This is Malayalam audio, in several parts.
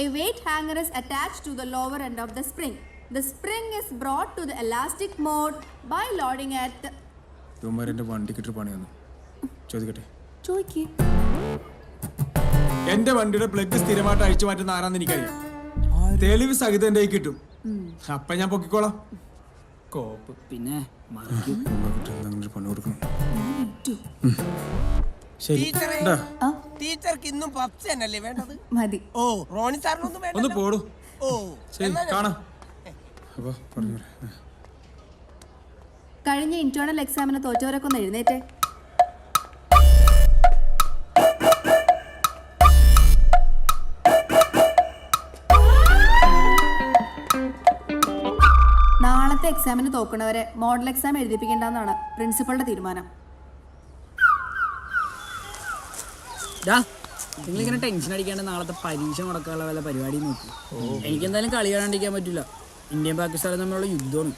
A weight hanger is attached to the lower end of the spring. The spring is brought to the elastic mode by loading at the... ഇവന്മാരെന്റെ വണ്ടിക്കിട്ട് പണി വന്നു. ചോദിക്കട്ടെ. ചോദിക്കേ. എന്റെ വണ്ടിയുടെ പ്ലഗ് സ്ഥിരമായിട്ട് അഴിച്ചു മാറ്റുന്ന ആരാന്ന് എനിക്കറിയാം. തെളിവ് സഹിതം എന്റെ കയ്യിൽ കിട്ടും. അപ്പൊ ഞാൻ പൊക്കിക്കോളാം. കോപ്പ്. പിന്നെ പണി കൊടുക്കണം. ടീച്ചർക്ക് ഇന്നും പപ്സ് തന്നെയല്ലേ വേണ്ടത്? മതി. ഓ റോണി സാറിനൊന്നും വേണ്ട. ഒന്ന് പോടൂ. ഓ ശരി കാണാം. അപ്പൊ പറഞ്ഞു. കഴിഞ്ഞ ഇന്റേണൽ എക്സാമിന് തോറ്റവരൊക്കെ ഒന്ന് എഴുന്നേറ്റേ. നാളത്തെ എക്സാമിന് തോക്കുന്നവരെ മോഡൽ എക്സാം എഴുതിപ്പിക്കേണ്ടെന്നാണ് പ്രിൻസിപ്പളുടെ തീരുമാനം. നിങ്ങളിങ്ങനെ ടെൻഷൻ അടിക്കാണ്ട് നാളത്തെ പരീക്ഷ മുടക്കാനുള്ള വല്ല പരിപാടി നോക്കി. എനിക്കെന്തായാലും കളി കാണാണ്ടിരിക്കാൻ പറ്റില്ല. ഇന്ത്യയും പാകിസ്ഥാനും തമ്മിലുള്ള യുദ്ധം.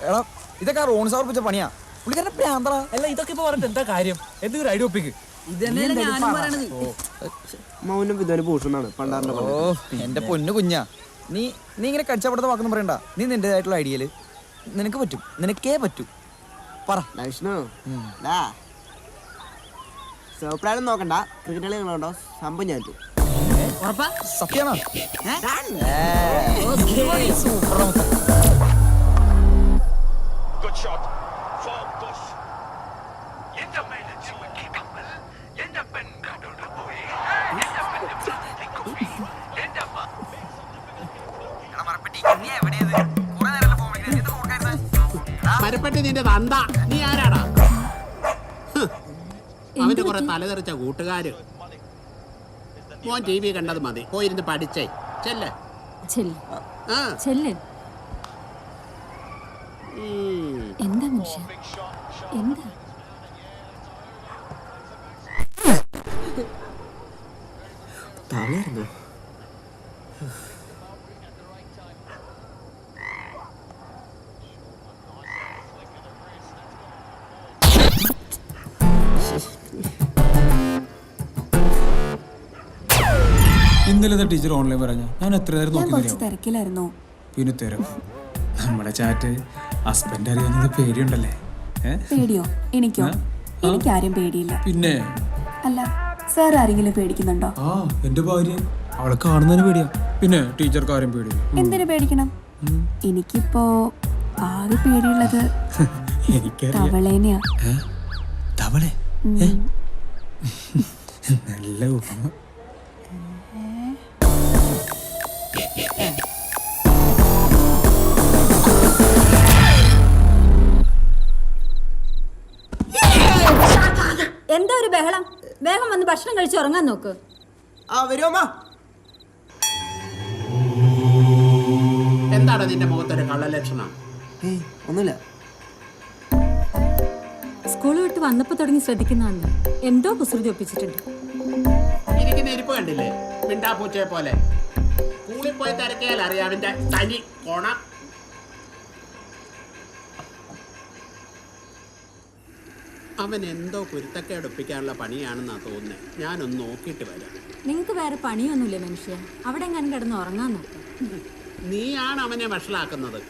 എടാ ഇതൊക്കെ റോണി സാർ വെച്ച പണിയാ. പുള്ളിക്കാരന്റെ പ്രാന്തള. അല്ല ഇതൊക്കെ ഇപ്പൊ പറഞ്ഞിട്ട് എന്താ കാര്യം? എന്തൊരു ഐഡിയ ഒപ്പിക്ക്. ഇത് തന്നെയല്ലേ ഞാനും പറയണത്. മൗനം വിധാനം ഭൂഷണാണ് പണ്ടാറിന്റെ. ഓ എന്റെ പൊന്നു കുഞ്ഞാ, നീ ഇങ്ങനെ കച്ചവടത്തെ വാക്കൊന്നും പറയണ്ട. നീ നിന്റേതായിട്ടുള്ള ഐഡിയയില് നിനക്ക് പറ്റും, നിനക്കേ പറ്റൂ. പറ സോപ്രാനും നോക്കണ്ട, ക്രിക്കറ്റ് കളി കണ്ടോ സംഭവം ഞാൻ സത്യാണോ? മരപ്പെട്ടി നിന്റെ തന്ത, നീ ആരാടാ? അവന്റെ കുറെ തലതെറിച്ച കൂട്ടുകാര്. മോൻ ടി വി കണ്ടത് മതി, പോയിരുന്ന് പഠിച്ചേ. ചെല്ല്. എന്താ മനുഷ്യ എന്താ? തളർന്നു. ഇന്നലെ ടീച്ചർ ഓൺലൈൻ പറഞ്ഞ ഞാൻ എത്ര നേരം നോക്കി. തിരക്കിലായിരുന്നു. പിന്നെ തിരക്കും. നമ്മുടെ ചാറ്റ് ഹസ്ബൻഡ് അറിയാവുന്നത് പേടിയുണ്ടല്ലേ? പേടിയോ? എനിക്കോ? എനിക്കാരും പേടിയില്ല. പിന്നെ അല്ല സാർ ആരെങ്കിലും പേടിക്കുന്നുണ്ടോ? ആ എന്റെ ഭാര്യ, അവളെ കാണുന്നതിന് പേടിയാ. പിന്നെ ടീച്ചർക്ക് ആരും പേടിയില്ല. എന്തിനു പേടിക്കണം? എനിക്കിപ്പോ ആകെ പേടിയുള്ളത് തവളേനെയാ. തവളെ? നല്ല ഉപമ. എന്താ ഒരു ബഹളം? വേഗം വന്ന് ഭക്ഷണം കഴിച്ച് ഉറങ്ങാൻ നോക്ക്. എന്താണ് നിന്റെ മുഖത്തൊരു കള്ളലക്ഷണം? ഒന്നുമില്ല. സ്കൂൾ വിട്ട് വന്നപ്പോ തുടങ്ങി ശ്രദ്ധിക്കുന്നതാണ്. എന്തോ കുസൃതി ഒപ്പിച്ചിട്ടുണ്ട്. ഇരിക്കുന്ന ഇരിപ്പ് കണ്ടില്ലേ? മിണ്ടാപ്പൂച്ചയെ പോലെ. സ്കൂളിൽ പോയി തിരക്കിയാൽ അറിയാം അവന്റെ തനി കോണ. അവൻ എന്തോ കുരുത്തക്കേട് ഒപ്പിക്കാനുള്ള പണിയാണെന്നാ തോന്നുന്നത്. ഞാനൊന്ന് നോക്കിയിട്ട് വരാം. നിങ്ങൾക്ക് വേറെ പണിയൊന്നുമില്ല മനുഷ്യ. അവിടെ എങ്ങാനും കിടന്ന് ഉറങ്ങാൻ നോക്കാം. നീയാണ് അവനെ വഷളാക്കുന്നത്.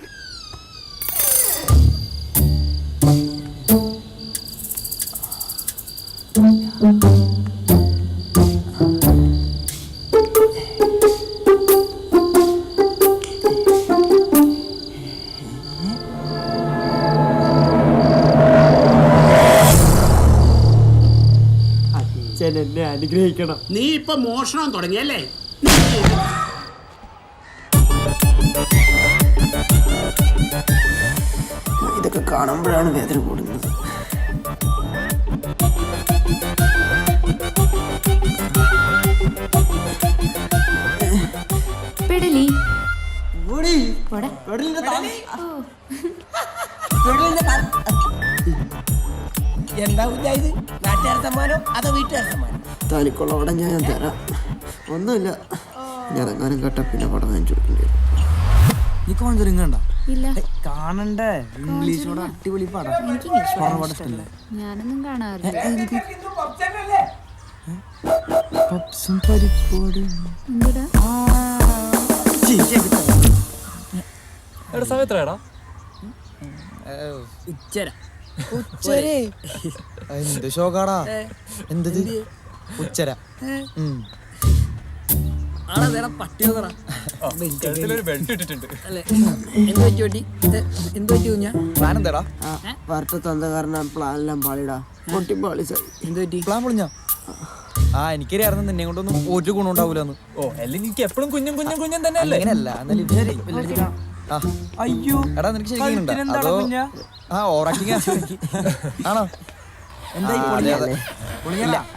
എന്നെ അനുഗ്രഹിക്കണം. നീ ഇപ്പൊ മോഷണം തുടങ്ങിയല്ലേ? ഇതൊക്കെ കാണുമ്പോഴാണ് വേദന കൂടുന്നത്. എന്താ ഇത്? നാട്ടുകാർ സമ്മാനം അതോ വീട്ടുകാർ സമ്മാനം? തനിക്കുള്ളവിടെ ഞാൻ തരാം. ഒന്നുമില്ല, ഞാൻ എങ്ങാനും കേട്ട പിന്നെ പടം വാങ്ങിച്ചു കൊടുക്കേണ്ടി വരും. നീ കോൺജറിങ് കണ്ട? കാണണ്ടേ? ഇംഗ്ലീഷോട് അടിപൊളി പടം. ഞാനൊന്നും കാണാറില്ല. പപ്സും പരിപ്പോട് എന്തിടാ? എടാ സമയം എത്രയാടാ? ഉച്ചര എന്ത് ഷോക്കാടാ? എന്തത് ഉച്ചര? ആളെ പട്ടി നോക്കടാ. കഴുത്തിലൊരു ബെൽറ്റ് ഇട്ടിട്ടുണ്ട്. അല്ലേ എന്ത് പറ്റി പറ്റി എന്ത് പറ്റി കുഞ്ഞാ? പ്ലാൻ എന്താടാ? വറുത്ത തന്ന കാരണം പ്ലാനെല്ലാം പാളിടാ പൊട്ടി പാളിസായി. എന്ത് പറ്റി? പ്ലാൻ പൊളിഞ്ഞ? ആ എനിക്കറിയായിരുന്നു നിന്നെ കൊണ്ടൊന്നും ഒരു ഗുണം ഉണ്ടാവൂലെന്ന്. ഓ അല്ലെങ്കിൽ എനിക്ക് എപ്പോഴും കുഞ്ഞും കുഞ്ഞും കുഞ്ഞും തന്നെ അല്ലേ? അങ്ങനെയല്ല. അയ്യോ എടാ നിനക്ക് ശരിക്കും അതോ ഓവറാക്ടിങ് ആണോ?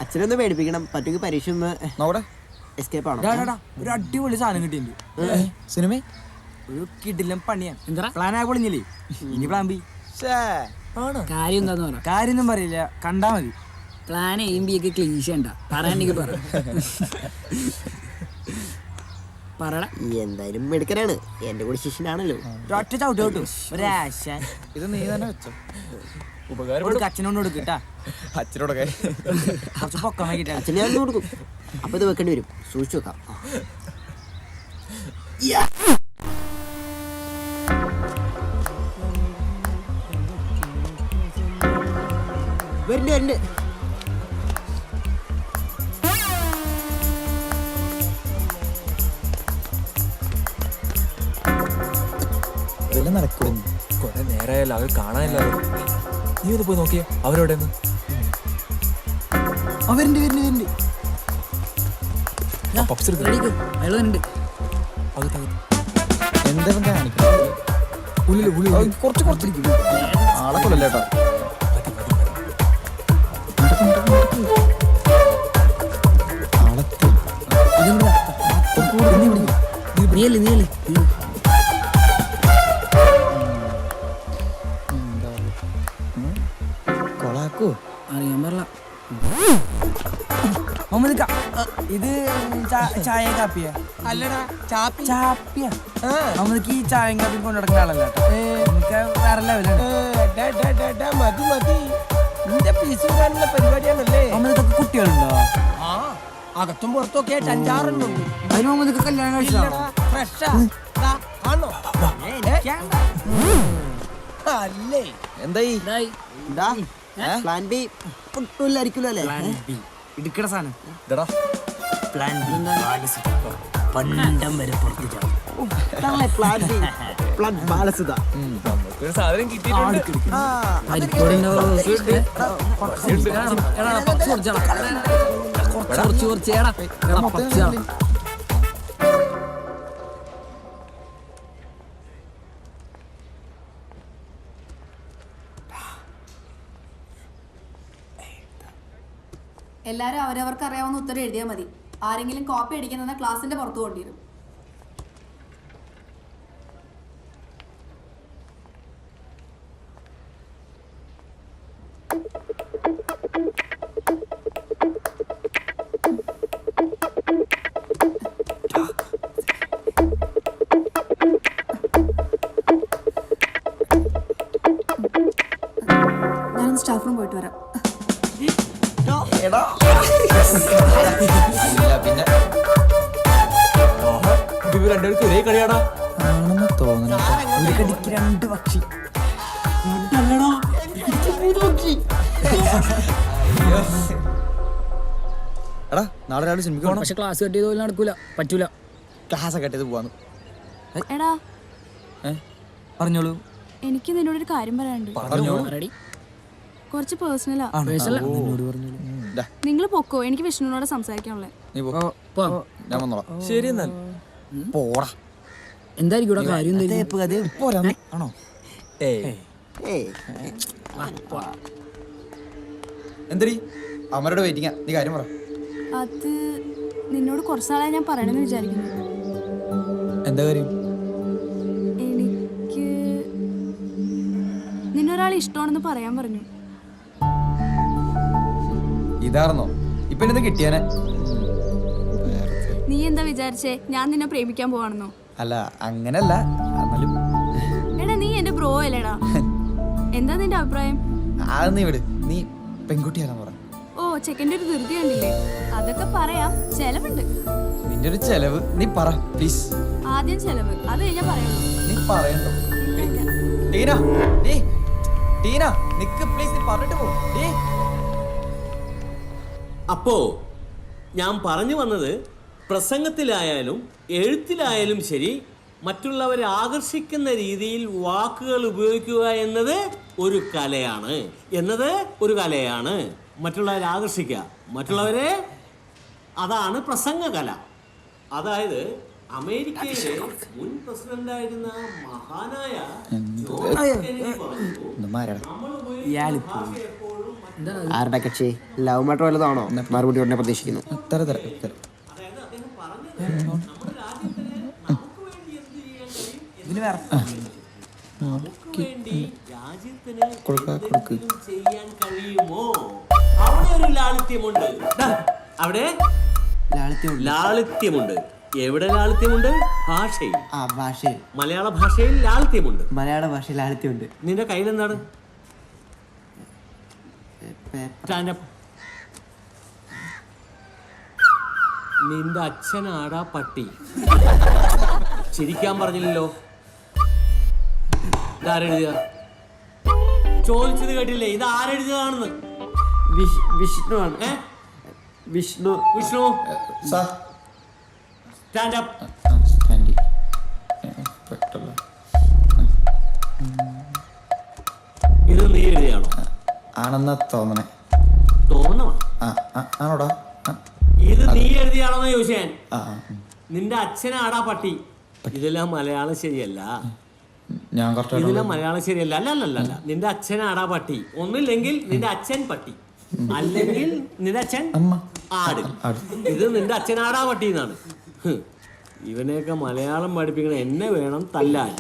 അച്ഛനൊന്ന് പേടിപ്പിക്കണം. പറ്റുമെങ്കിൽ പരീക്ഷ ഒന്ന് നോടെ എസ്കേപ്പ് ആണോ? ഒരു അടിപൊളി സാധനം കിട്ടിയിട്ടുണ്ട്. സിനിമ ഒരു കിടിലം പണിയാ. എന്താ പ്ലാൻ ആയി പൊളിഞ്ഞില്ലേ? ഇനി പ്ലാൻ ബി. കാര്യം എന്താന്ന് പറ. കാര്യൊന്നും പറയില്ല, കണ്ടാ മതി. പ്ലാൻ എയും ബി ഒക്കെ ക്ലീശ ഉണ്ടാ പറയാണ്ടെങ്കിൽ പറ. പറടാ. എന്തായാലും മെടുക്കനാണ്, എന്റെ കൂടെ ശിഷ്യനാണല്ലോ. ഒറ്റ ചവിട്ട് കിട്ടും ഒരാശ. ഇത് നീ തന്നെ വെച്ചോ. ഉപകാരപ്പെടും. അച്ഛനോട് കൊടുക്കട്ടാ. അച്ഛനോടൊക്കെ കുറച്ച് പൊക്കം വൈകിട്ടാ. അച്ഛനെ ഞാൻ കൊടുക്കും. അപ്പൊ ഇത് വെക്കേണ്ടി വരും, സൂക്ഷിച്ചു വെക്കാം. വരുന്നുണ്ട്. ഇതെല്ലാം നടക്കും. കൊറേ നേരമായല്ലോ അവർ കാണാനില്ലാതെ. നീ ഒന്ന് പോയി നോക്കിയേ അവരോടെ വരുന്നുണ്ട്. പപ്സ് എടുത്ത് അയാൾ വരുന്നുണ്ട്. എന്താ കാണിക്കുന്നത്? കുറച്ച് ആളെ കൊല്ലല്ലേട്ടാ. നീയല്ലേ കൊളാക്കോ? അറിയാൻ പറല. ഇത് ചായ കാപ്പിയ അല്ലടാ ചാപ്പി ചാപ്പിയ. നമുക്ക് ഈ ചായയും കാപ്പിയും കൊണ്ടു നടക്കുന്ന ആളല്ല നമുക്ക് വേറെ ലെവലാണ്. മതി മതി നിന്റെ പീസ് കൂടാനുള്ള പരിപാടിയാണല്ലേ. നമ്മളിതൊക്കെ കുട്ടികളുണ്ടോ? ആ അകത്തും പുറത്തൊക്കെ ആയിട്ട് 5-6 ഉണ്ട്. അതിന് മുമ്പ് കല്യാണം കഴിച്ചോ? ഫ്രഷാ ആണോ? അല്ലേ എന്തായി? പ്ലാൻ ബി പൊട്ടില്ലായിരിക്കുമല്ലോ അല്ലേ? ഇടുക്കട സാധനം ഇതെടാ പ്ലാൻ പണ്ടം വരെ പുറത്തു ചാടും. പ്ലാൻ ബി പ്ലാൻ ബാലസുത. ഒരു സാധനം കിട്ടിയിട്ടുണ്ട്. എല്ലാവരും അവരവർക്ക് അറിയാവുന്ന ഉത്തരം എഴുതിയാൽ മതി. ആരെങ്കിലും കോപ്പി അടിക്കുന്ന ക്ലാസിന്റെ പുറത്തു കൊണ്ടിരും. ഞാൻ സ്റ്റാഫ് റൂം പോയിട്ട് വരാം. പിന്നെ ഇവർ രണ്ടുപേർക്ക് ഒരേ കളിയാടാ. ആണെന്ന് തോന്നുന്നു. ഒരു കടിക്ക് 2 പക്ഷി. എടാ നാളെ രാവിലെ സിനിമയ്ക്ക് പോകണം. പക്ഷെ ക്ലാസ് കട്ട് ചെയ്തോലും നടക്കൂല, പറ്റൂല. ക്ലാസ് കട്ട് ചെയ്ത് പോവാന്ന്. എടാ പറഞ്ഞോളൂ. എനിക്ക് നിന്നോടൊരു കാര്യം പറയാനുണ്ട്. റെഡി? കുറച്ച് പേഴ്സണലാ. ദാ, നിങ്ങൾ പൊക്കോ, എനിക്ക് വിഷ്ണുവിനോട് സംസാരിക്കാനുള്ളേ. നീ പോ. ഞാൻ വന്നോളാം. ശരി എന്നാൽ പോടാ. എന്തായിരിക്കും ഇവിടെ കാര്യം? പോരാ ആണോ? എന്തടി അമരോട് വെയിറ്റിംഗാ. നീ കാര്യം പറ. അത് നിന്നോട് കുറച്ച് നാളായി ഞാൻ പറയണമെന്ന് വിചാരിക്കുന്നു. എന്താ കാര്യം? എനിക്ക് നിന്നൊരാൾ ഇഷ്ടമാണെന്ന് പറയാൻ പറഞ്ഞു. ഇതാർന്നോ? ഇപ്പൊ എന്താ കിട്ടിയാനെ? നീ എന്താ വിചാരിച്ചേ ഞാൻ നിന്നെ പ്രേമിക്കാൻ പോവാണെന്നോ? അല്ല അങ്ങനല്ല. എന്നാലും എടാ നീ എന്റെ ബ്രോ അല്ലേടാ. എന്താ നിന്റെ അഭിപ്രായം? അത് നീ വിട്. നീ പെൺകുട്ടിയാകാൻ പറ. ഓ ചെക്കൻ്റെ ഒരു ധൃതി കണ്ടില്ലേ? അതൊക്കെ പറയാം, ചെലവുണ്ട്. നിന്റെ ഒരു ചെലവ് നീ പറ പ്ലീസ്. ആദ്യം ചെലവ്, അത് കഴിഞ്ഞാ പറയുള്ളൂ. നീ പറയണ്ടോ? ടീന, ടീന നിക്ക് പ്ലീസ്, നീ പറഞ്ഞിട്ട് പോ. അപ്പോ ഞാൻ പറഞ്ഞു വന്നത്, പ്രസംഗത്തിലായാലും എഴുത്തിലായാലും ശരി, മറ്റുള്ളവരെ ആകർഷിക്കുന്ന രീതിയിൽ വാക്കുകൾ ഉപയോഗിക്കുക എന്നത് ഒരു കലയാണ്. മറ്റുള്ളവരെ ആകർഷിക്കുക, മറ്റുള്ളവരെ, അതാണ് പ്രസംഗകല. അതായത് അമേരിക്കയിലെ മുൻ പ്രസിഡന്റായിരുന്ന മഹാനായ ആരുടെ കക്ഷി? ലവ് മാറ്റർ വല്ലതാണോ? മറുപടി ഉടനെ പ്രതീക്ഷിക്കുന്നു. ചെയ്യാൻ കഴിയുമോ? അവിടെ ഒരു ലാളിത്യമുണ്ട്. അവിടെ ലാളിത്യമുണ്ട്. എവിടെ ലാളിത്യമുണ്ട്? ഭാഷയിൽ. ഭാഷയിൽ, മലയാള ഭാഷയിൽ ലാളിത്യമുണ്ട്. മലയാള ഭാഷയിൽ ലാളിത്യമുണ്ട്. നിന്റെ കയ്യിലെന്താണ്? സ്റ്റാൻഡപ്പ്. നിന്റെ അച്ഛനാടാ പട്ടി. ചിരിക്കാൻ പറഞ്ഞില്ലല്ലോ. ഇതാരെഴുതിയ? ചോദിച്ചത് കേട്ടില്ലേ? ഇത് ആരെഴുതിയതാണെന്ന്? വിഷ്ണു ആണ്. വിഷ്ണു. സ്റ്റാൻഡപ്പ്. ഇത് നീ എഴുതിയാണോ? ആണെന്നാ തോന്നണേ. ആണോടാ? ഇത് നീ എഴുതിയാണോന്ന് ചോദിച്ചാൻ. നിന്റെ അച്ഛനാടാ പട്ടി. ഇതെല്ലാം മലയാളം ശരിയല്ല. ഇതെല്ലാം മലയാളം ശരിയല്ല. അല്ല, നിന്റെ അച്ഛനാടാ പട്ടി. ഒന്നില്ലെങ്കിൽ നിന്റെ അച്ഛൻ പട്ടി, അല്ലെങ്കിൽ നിന്റെ അച്ഛൻ ആട്. ഇത് നിന്റെ അച്ഛനാടാ പട്ടി എന്നാണ്. ഇവനെയൊക്കെ മലയാളം പഠിപ്പിക്കണ എന്നെ വേണം തല്ലാൻ.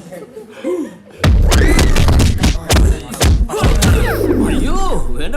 അയ്യോ, വേണ്ട.